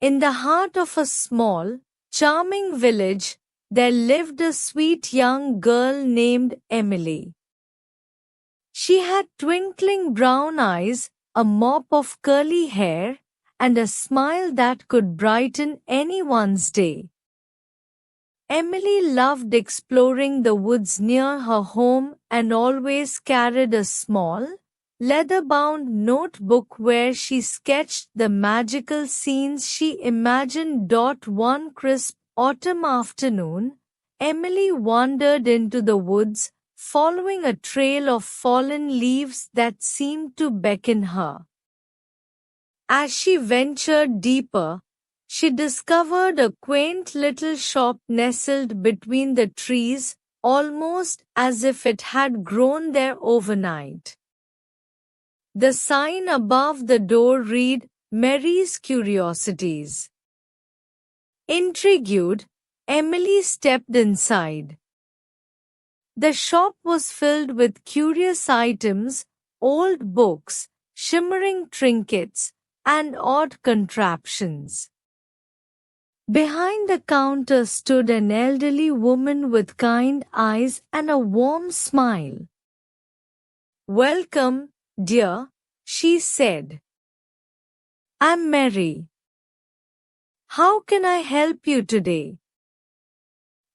In the heart of a small, charming village, there lived a sweet young girl named Emily. She had twinkling brown eyes, a mop of curly hair, and a smile that could brighten anyone's day. Emily loved exploring the woods near her home and always carried a small, leather-bound notebook where she sketched the magical scenes she imagined. One crisp autumn afternoon, Emily wandered into the woods, following a trail of fallen leaves that seemed to beckon her. As she ventured deeper, she discovered a quaint little shop nestled between the trees, almost as if it had grown there overnight. The sign above the door read, "Mary's Curiosities." Intrigued, Emily stepped inside. The shop was filled with curious items, old books, shimmering trinkets, and odd contraptions. Behind the counter stood an elderly woman with kind eyes and a warm smile. "Welcome, dear," she said. "I'm Mary. How can I help you today?"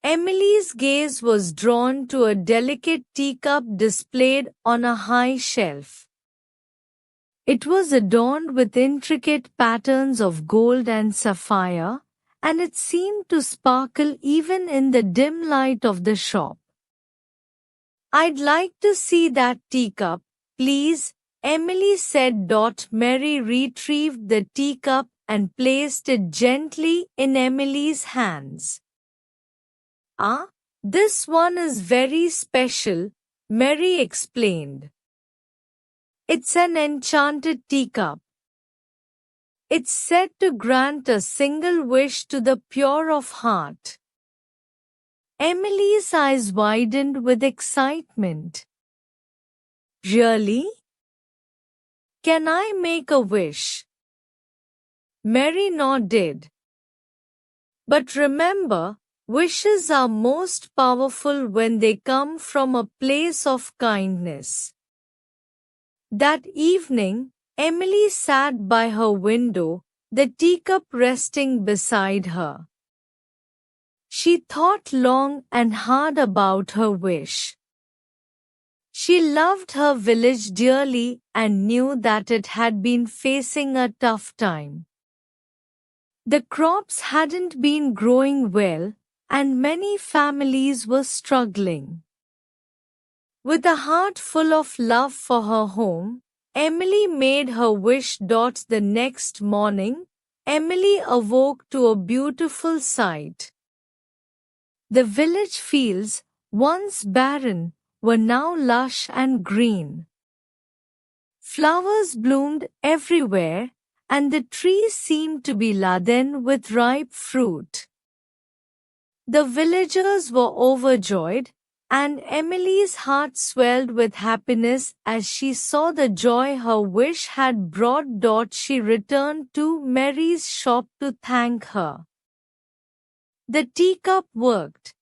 Emily's gaze was drawn to a delicate teacup displayed on a high shelf. It was adorned with intricate patterns of gold and sapphire, and it seemed to sparkle even in the dim light of the shop. "I'd like to see that teacup, please," Emily said. Mary retrieved the teacup and placed it gently in Emily's hands. "Ah, this one is very special," Mary explained. "It's an enchanted teacup. It's said to grant a single wish to the pure of heart." Emily's eyes widened with excitement. "Really? Can I make a wish?" Mary nodded. "But remember, wishes are most powerful when they come from a place of kindness." That evening, Emily sat by her window, the teacup resting beside her. She thought long and hard about her wish. She loved her village dearly and knew that it had been facing a tough time. The crops hadn't been growing well, and many families were struggling. With a heart full of love for her home, Emily made her wish. The next morning, Emily awoke to a beautiful sight. The village fields, once barren, were now lush and green. Flowers bloomed everywhere, and the trees seemed to be laden with ripe fruit. The villagers were overjoyed, and Emily's heart swelled with happiness as she saw the joy her wish had brought. She returned to Mary's shop to thank her. The teacup worked.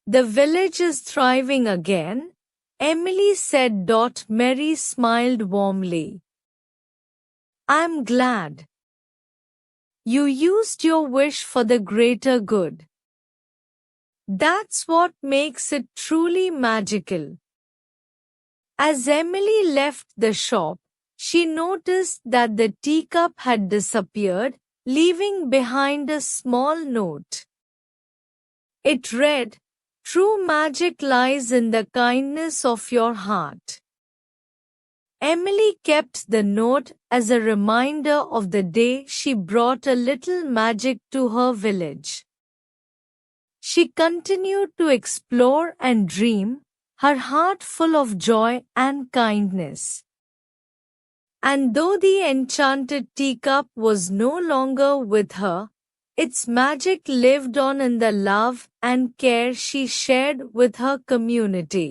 "The village is thriving again," Emily said. Mary smiled warmly. "I'm glad. You used your wish for the greater good. That's what makes it truly magical." As Emily left the shop, she noticed that the teacup had disappeared, leaving behind a small note. It read, "True magic lies in the kindness of your heart." Emily kept the note as a reminder of the day she brought a little magic to her village. She continued to explore and dream, her heart full of joy and kindness. And though the enchanted teacup was no longer with her, its magic lived on in the love and care she shared with her community.